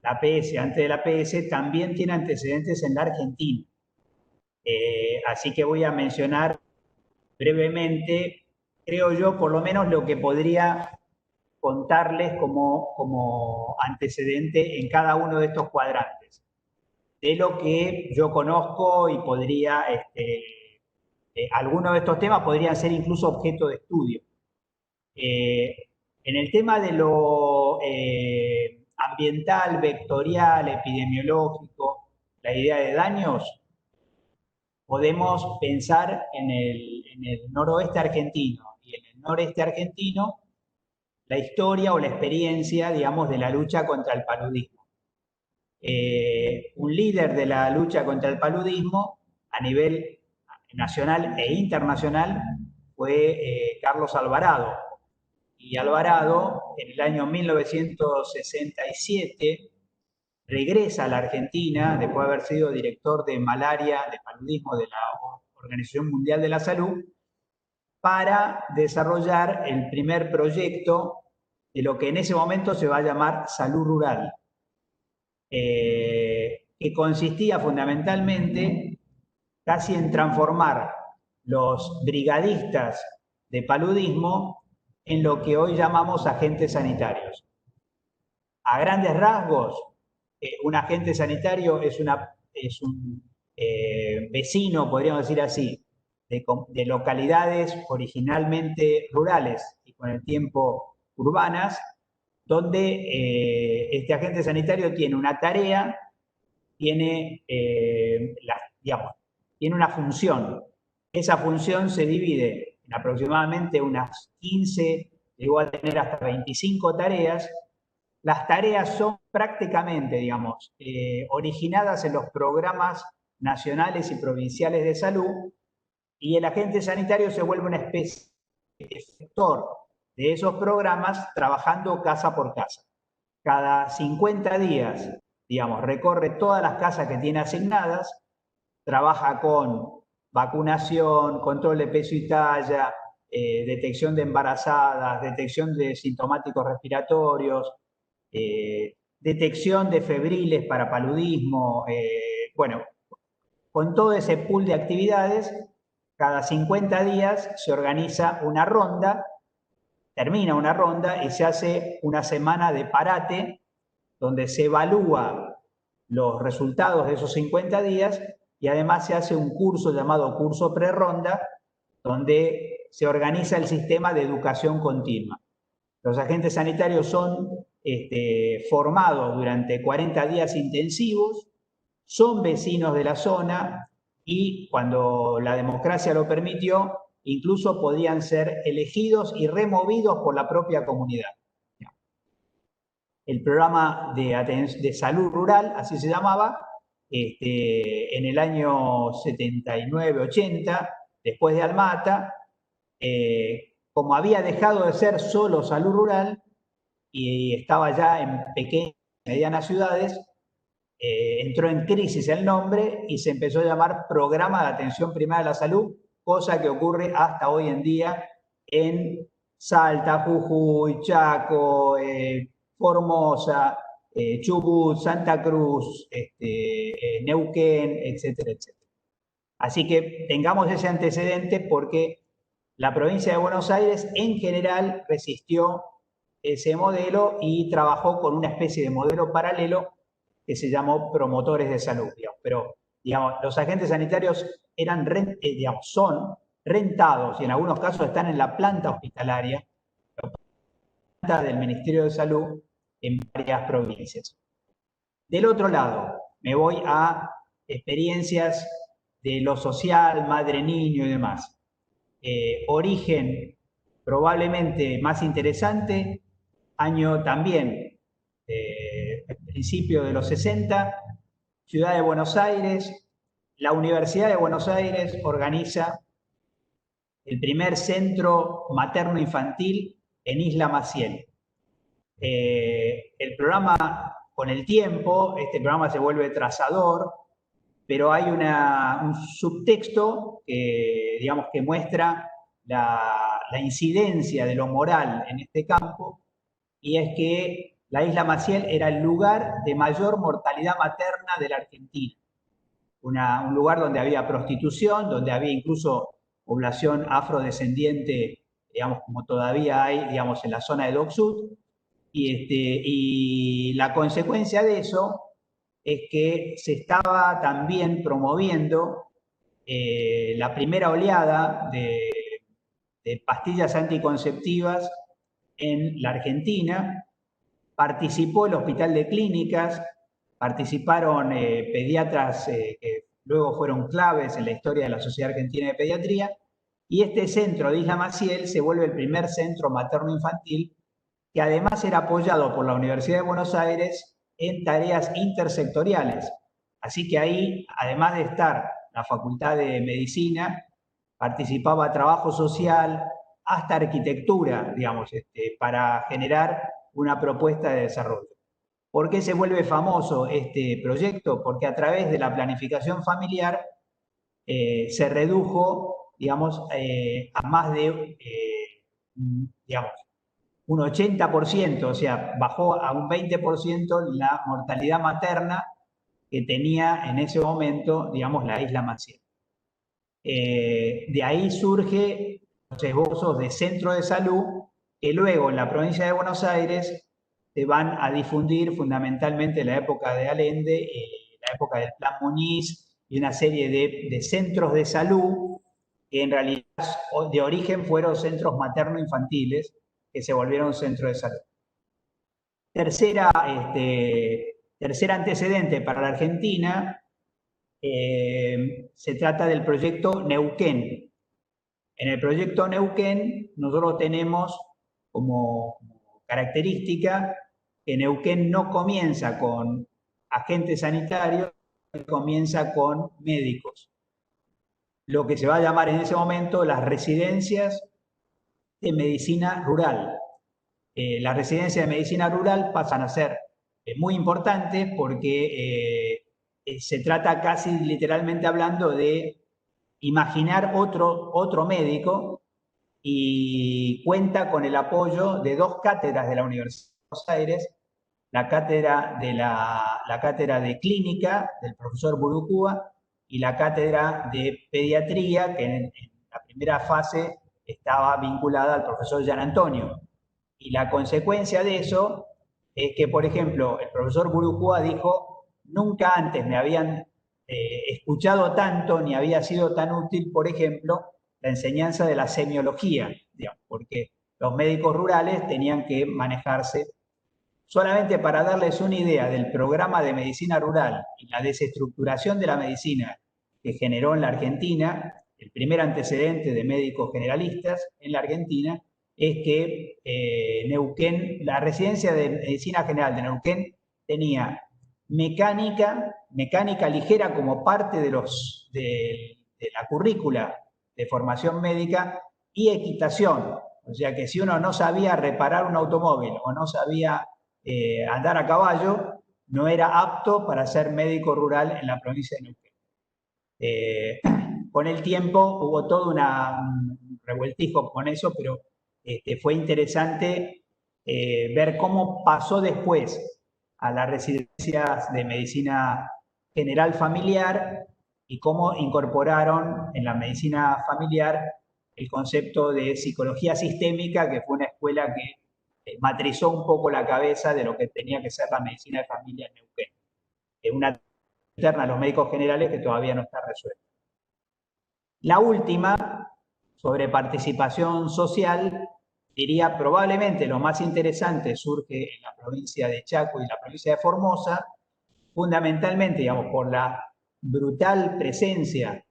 la APS, antes de la APS, también tiene antecedentes en la Argentina. Así que voy a mencionar brevemente, creo yo, por lo menos lo que podría contarles como antecedente en cada uno de estos cuadrantes, de lo que yo conozco y podría, algunos de estos temas podrían ser incluso objeto de estudio. En el tema de lo ambiental, vectorial, epidemiológico, la idea de daños, podemos pensar en el noroeste argentino. Y en el noreste argentino, la historia o la experiencia, digamos, de la lucha contra el paludismo. Un líder de la lucha contra el paludismo a nivel nacional e internacional fue Carlos Alvarado. Y Alvarado, en el año 1967, regresa a la Argentina, después de haber sido director de malaria, de paludismo de la Organización Mundial de la Salud, para desarrollar el primer proyecto de lo que en ese momento se va a llamar salud rural, que consistía fundamentalmente casi en transformar los brigadistas de paludismo en lo que hoy llamamos agentes sanitarios. A grandes rasgos, un agente sanitario es un vecino, podríamos decir así, de localidades originalmente rurales y con el tiempo urbanas, donde este agente sanitario tiene una tarea, tiene, tiene una función. Esa función se divide en aproximadamente unas 15, llegó a tener hasta 25 tareas. Las tareas son prácticamente, digamos, originadas en los programas nacionales y provinciales de salud, y el agente sanitario se vuelve una especie de gestor de esos programas trabajando casa por casa. Cada 50 días, digamos, recorre todas las casas que tiene asignadas, trabaja con vacunación, control de peso y talla, detección de embarazadas, detección de sintomáticos respiratorios, detección de febriles para paludismo, bueno, con todo ese pool de actividades, cada 50 días se organiza una ronda, termina una ronda y se hace una semana de parate donde se evalúa los resultados de esos 50 días y además se hace un curso llamado curso preronda donde se organiza el sistema de educación continua. Los agentes sanitarios son formados durante 40 días intensivos, son vecinos de la zona y cuando la democracia lo permitió, incluso podían ser elegidos y removidos por la propia comunidad. El programa de salud rural, así se llamaba, en el año 79-80, después de Almata, como había dejado de ser solo salud rural y estaba ya en pequeñas y medianas ciudades, entró en crisis el nombre y se empezó a llamar Programa de Atención Primaria de la Salud, cosa que ocurre hasta hoy en día en Salta, Jujuy, Chaco, Formosa, Chubut, Santa Cruz, Neuquén, etcétera, etcétera. Así que tengamos ese antecedente porque la provincia de Buenos Aires en general resistió ese modelo y trabajó con una especie de modelo paralelo que se llamó promotores de salud. Digamos. Pero digamos, los agentes sanitarios eran, digamos, son rentados y en algunos casos están en la planta hospitalaria, la planta del Ministerio de Salud en varias provincias. Del otro lado, me voy a experiencias de lo social, madre-niño y demás. Origen probablemente más interesante, año también, principio de los 60, Ciudad de Buenos Aires, la Universidad de Buenos Aires organiza el primer centro materno-infantil en Isla Maciel. El programa, con el tiempo, este programa se vuelve trazador, pero hay un subtexto que, digamos, que muestra la incidencia de lo moral en este campo, y es que la isla Maciel era el lugar de mayor mortalidad materna de la Argentina. Un lugar donde había prostitución, donde había incluso población afrodescendiente, digamos, como todavía hay, digamos, en la zona de Dock Sud. Y la consecuencia de eso es que se estaba también promoviendo la primera oleada de pastillas anticonceptivas en la Argentina. Participó el Hospital de Clínicas, participaron pediatras que luego fueron claves en la historia de la Sociedad Argentina de Pediatría, y este centro de Isla Maciel se vuelve el primer centro materno-infantil que además era apoyado por la Universidad de Buenos Aires en tareas intersectoriales. Así que ahí, además de estar la Facultad de Medicina, participaba trabajo social, hasta arquitectura, digamos, para generar una propuesta de desarrollo. ¿Por qué se vuelve famoso este proyecto? Porque a través de la planificación familiar se redujo, digamos, a más de, digamos, un 80%, o sea, bajó a un 20% la mortalidad materna que tenía en ese momento, digamos, la isla Maciel. De ahí surge los esbozos de centro de salud que luego en la provincia de Buenos Aires se van a difundir fundamentalmente en la época de Allende, la época del Plan Muñiz y una serie de centros de salud que en realidad de origen fueron centros materno-infantiles que se volvieron centros de salud. Tercer antecedente para la Argentina, se trata del proyecto Neuquén. En el proyecto Neuquén nosotros tenemos como característica que Neuquén no comienza con agentes sanitarios, comienza con médicos. Lo que se va a llamar en ese momento las residencias de medicina rural. Las residencias de medicina rural pasan a ser muy importantes porque se trata casi literalmente hablando de imaginar otro médico, y cuenta con el apoyo de dos cátedras de la Universidad de Buenos Aires, la cátedra de clínica del profesor Burucúa y la cátedra de pediatría, que en la primera fase estaba vinculada al profesor Gian Antonio. Y la consecuencia de eso es que, por ejemplo, el profesor Burucúa dijo, nunca antes me habían escuchado tanto ni había sido tan útil, por ejemplo, la enseñanza de la semiología, digamos, porque los médicos rurales tenían que manejarse. Solamente para darles una idea del programa de medicina rural y la desestructuración de la medicina que generó en la Argentina, el primer antecedente de médicos generalistas en la Argentina es que Neuquén, la residencia de medicina general de Neuquén tenía mecánica ligera como parte de la currícula de formación médica y equitación. O sea que si uno no sabía reparar un automóvil o no sabía andar a caballo, no era apto para ser médico rural en la provincia de Neuquén. Con el tiempo hubo todo un revueltijo con eso, pero fue interesante ver cómo pasó después a las residencias de medicina general familiar y cómo incorporaron en la medicina familiar el concepto de psicología sistémica, que fue una escuela que matrizó un poco la cabeza de lo que tenía que ser la medicina de familia en Neuquén. Una interna a los médicos generales que todavía no está resuelta. La última, sobre participación social, diría probablemente lo más interesante surge en la provincia de Chaco y la provincia de Formosa, fundamentalmente, digamos, por la brutal presencia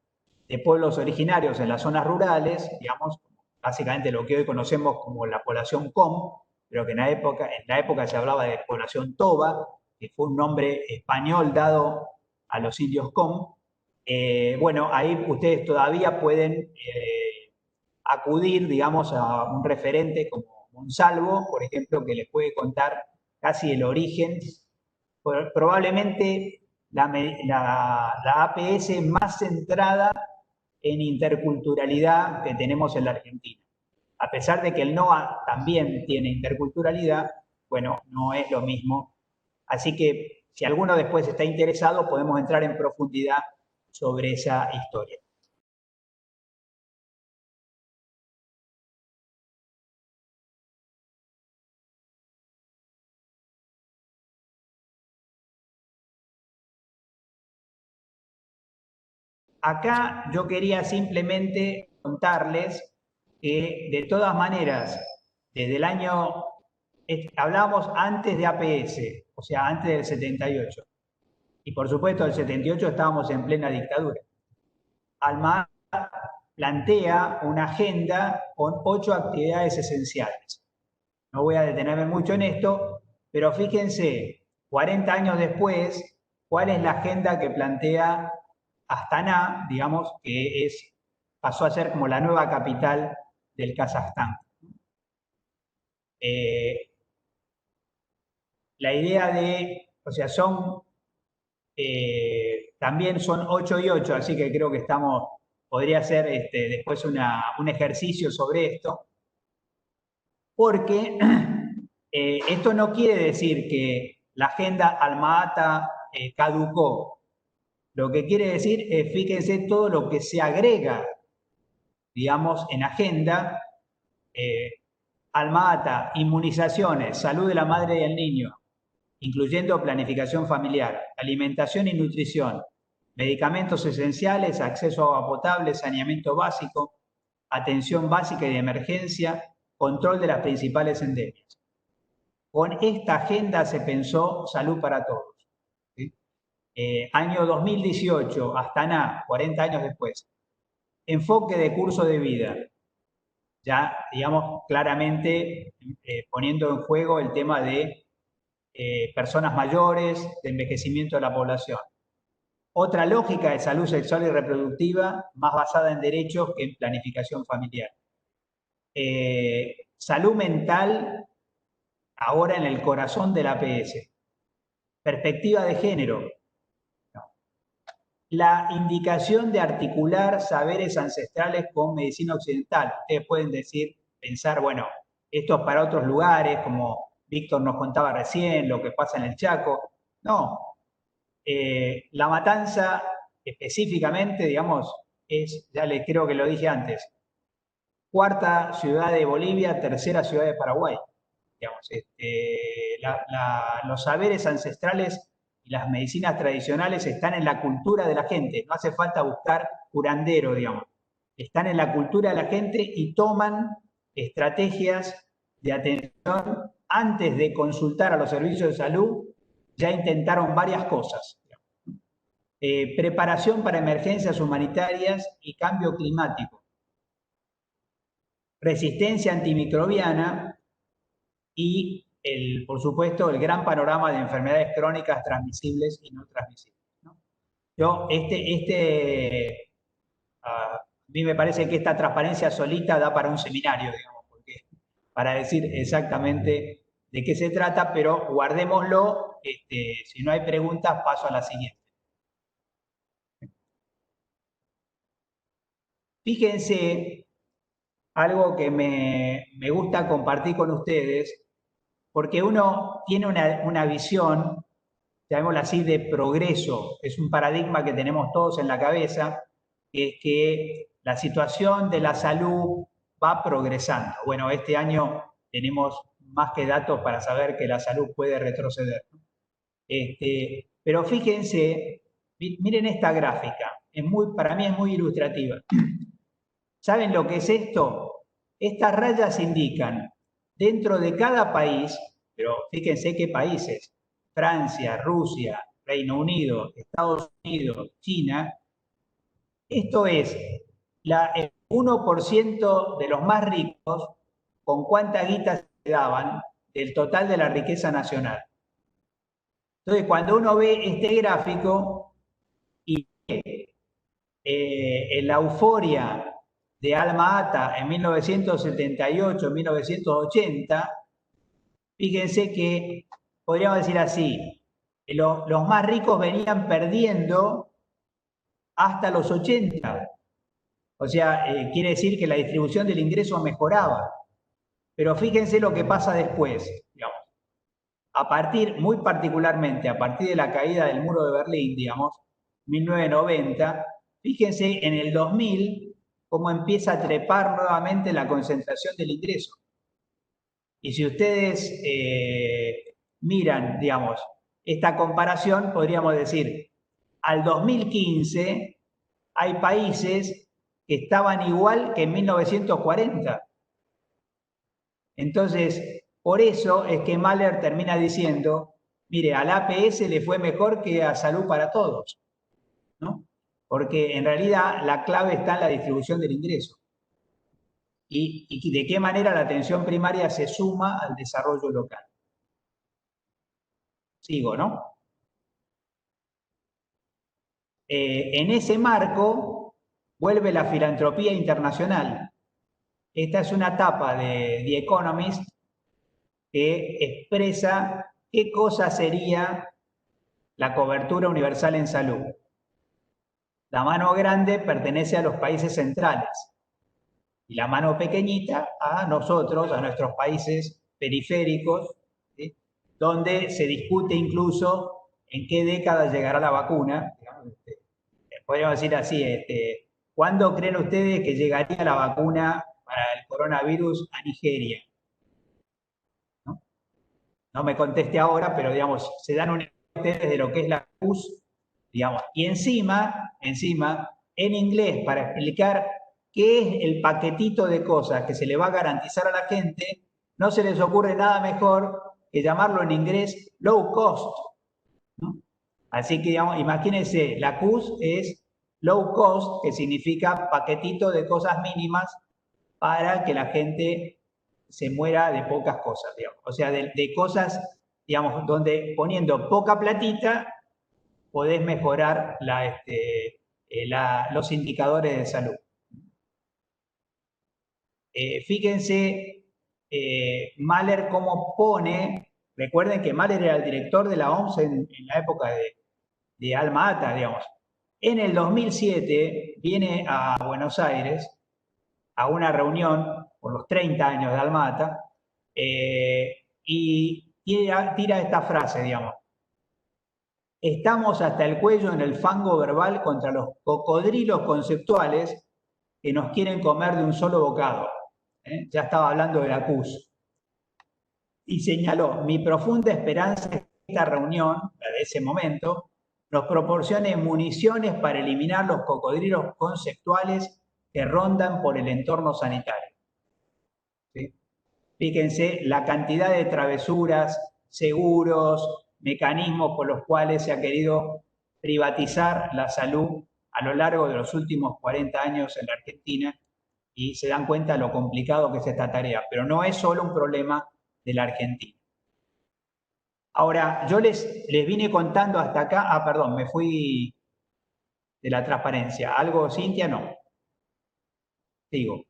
de pueblos originarios en las zonas rurales, digamos, básicamente lo que hoy conocemos como la población Com, pero que en la época se hablaba de población Toba, que fue un nombre español dado a los indios Com. Bueno, ahí ustedes todavía pueden acudir, digamos, a un referente como Monsalvo, por ejemplo, que les puede contar casi el origen, probablemente la APS más centrada en interculturalidad que tenemos en la Argentina. A pesar de que el NOA también tiene interculturalidad, bueno, no es lo mismo. Así que si alguno después está interesado, podemos entrar en profundidad sobre esa historia. Acá yo quería simplemente contarles que de todas maneras, desde el año, hablábamos antes de APS, o sea, antes del 78. Y por supuesto, el 78 estábamos en plena dictadura. Almagro plantea una agenda con 8 actividades esenciales. No voy a detenerme mucho en esto, pero fíjense, 40 años después, cuál es la agenda que plantea Astana, digamos, que pasó a ser como la nueva capital del Kazajstán. La idea de, o sea, también son 8 y 8, así que creo que podría ser después un ejercicio sobre esto, porque esto no quiere decir que la agenda Alma-Ata caducó. Lo que quiere decir es, fíjense, todo lo que se agrega, digamos, en agenda, Alma-Ata, inmunizaciones, salud de la madre y el niño, incluyendo planificación familiar, alimentación y nutrición, medicamentos esenciales, acceso a agua potable, saneamiento básico, atención básica y de emergencia, control de las principales endemias. Con esta agenda se pensó salud para todos. ¿Sí? Año 2018, Astana, 40 años después. Enfoque de curso de vida. Ya, digamos, claramente poniendo en juego el tema de personas mayores, de envejecimiento de la población. Otra lógica de salud sexual y reproductiva más basada en derechos que en planificación familiar. Salud mental ahora en el corazón del APS. Perspectiva de género. No. La indicación de articular saberes ancestrales con medicina occidental. Ustedes pueden pensar, bueno, esto es para otros lugares, como Víctor nos contaba recién, lo que pasa en el Chaco. No. La Matanza, específicamente, digamos, ya les creo que lo dije antes, 4ª ciudad de Bolivia, 3ª ciudad de Paraguay. Digamos, los saberes ancestrales y las medicinas tradicionales están en la cultura de la gente, no hace falta buscar curandero, digamos. Están en la cultura de la gente y toman estrategias de atención antes de consultar a los servicios de salud, ya intentaron varias cosas. Preparación para emergencias humanitarias y cambio climático. Resistencia antimicrobiana y, por supuesto, el gran panorama de enfermedades crónicas transmisibles y no transmisibles. ¿No? A mí me parece que esta transparencia solita da para un seminario, digamos, para decir exactamente de qué se trata, pero guardémoslo. Si no hay preguntas, paso a la siguiente. Fíjense, algo que me gusta compartir con ustedes, porque uno tiene una visión, llamémosla así, de progreso. Es un paradigma que tenemos todos en la cabeza, que es que la situación de la salud va progresando. Bueno, este año tenemos más que datos para saber que la salud puede retroceder. Pero fíjense, miren esta gráfica, para mí es muy ilustrativa. ¿Saben lo que es esto? Estas rayas indican dentro de cada país, pero fíjense qué países, Francia, Rusia, Reino Unido, Estados Unidos, China, esto es el 1% de los más ricos con cuánta guita se daban del total de la riqueza nacional. Entonces, cuando uno ve este gráfico y la euforia de Alma-Ata en 1978, 1980, fíjense que, podríamos decir así, los más ricos venían perdiendo hasta los 80. O sea, quiere decir que la distribución del ingreso mejoraba. Pero fíjense lo que pasa después, digamos. muy particularmente, a partir de la caída del muro de Berlín, digamos, 1990, fíjense en el 2000 cómo empieza a trepar nuevamente la concentración del ingreso. Y si ustedes miran, digamos, esta comparación, podríamos decir, al 2015 hay países que estaban igual que en 1940. Entonces, por eso es que Mahler termina diciendo, mire, al APS le fue mejor que a Salud para Todos, ¿no? Porque en realidad la clave está en la distribución del ingreso. Y de qué manera la atención primaria se suma al desarrollo local. Sigo, ¿no? En ese marco vuelve la filantropía internacional. Esta es una etapa de The Economist que expresa qué cosa sería la cobertura universal en salud. La mano grande pertenece a los países centrales y la mano pequeñita a nosotros, a nuestros países periféricos, ¿sí? Donde se discute incluso en qué década llegará la vacuna. Podríamos decir así, ¿cuándo creen ustedes que llegaría la vacuna para el coronavirus a Nigeria? ¿No? No me conteste ahora, pero digamos, se dan una idea de lo que es la CUS, digamos, y encima, en inglés, para explicar qué es el paquetito de cosas que se le va a garantizar a la gente, no se les ocurre nada mejor que llamarlo en inglés low cost, ¿no? Así que, digamos, imagínense, la CUS es low cost, que significa paquetito de cosas mínimas para que la gente se muera de pocas cosas, digamos. O sea, de cosas, digamos, donde poniendo poca platita podés mejorar los indicadores de salud. Fíjense, Mahler cómo pone, recuerden que Mahler era el director de la OMS en la época de Alma Ata, digamos. En el 2007 viene a Buenos Aires a una reunión por los 30 años de Alma Ata y tira esta frase, digamos. Estamos hasta el cuello en el fango verbal contra los cocodrilos conceptuales que nos quieren comer de un solo bocado. Ya estaba hablando de la CUS. Y señaló, mi profunda esperanza es que esta reunión, la de ese momento, nos proporcione municiones para eliminar los cocodrilos conceptuales que rondan por el entorno sanitario. ¿Sí? Fíjense la cantidad de travesuras, seguros, mecanismos por los cuales se ha querido privatizar la salud a lo largo de los últimos 40 años en la Argentina y se dan cuenta de lo complicado que es esta tarea, pero no es solo un problema de la Argentina. Ahora, yo les vine contando hasta acá, perdón, me fui de la transparencia. ¿Algo, Cintia? No. Sigo.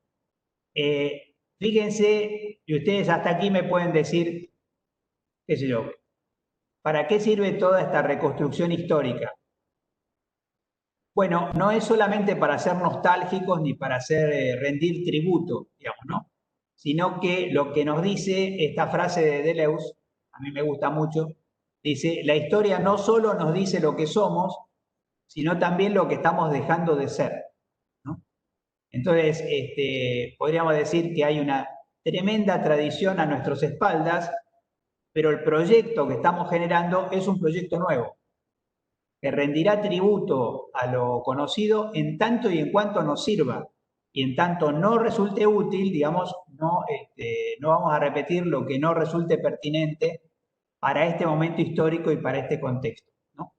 Fíjense, y ustedes hasta aquí me pueden decir, qué sé yo, ¿para qué sirve toda esta reconstrucción histórica? Bueno, no es solamente para ser nostálgicos ni para hacer rendir tributo, digamos, ¿no? Sino que lo que nos dice esta frase de Deleuze, a mí me gusta mucho, dice, la historia no solo nos dice lo que somos, sino también lo que estamos dejando de ser, ¿no? Entonces, podríamos decir que hay una tremenda tradición a nuestras espaldas, pero el proyecto que estamos generando es un proyecto nuevo, que rendirá tributo a lo conocido en tanto y en cuanto nos sirva, y en tanto no resulte útil, digamos, no vamos a repetir lo que no resulte pertinente para este momento histórico y para este contexto, ¿no?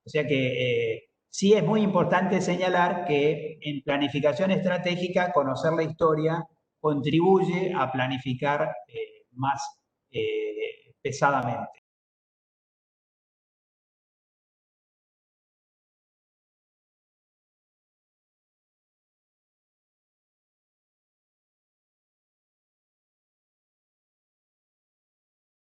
O sea que sí es muy importante señalar que en planificación estratégica conocer la historia contribuye a planificar más pesadamente.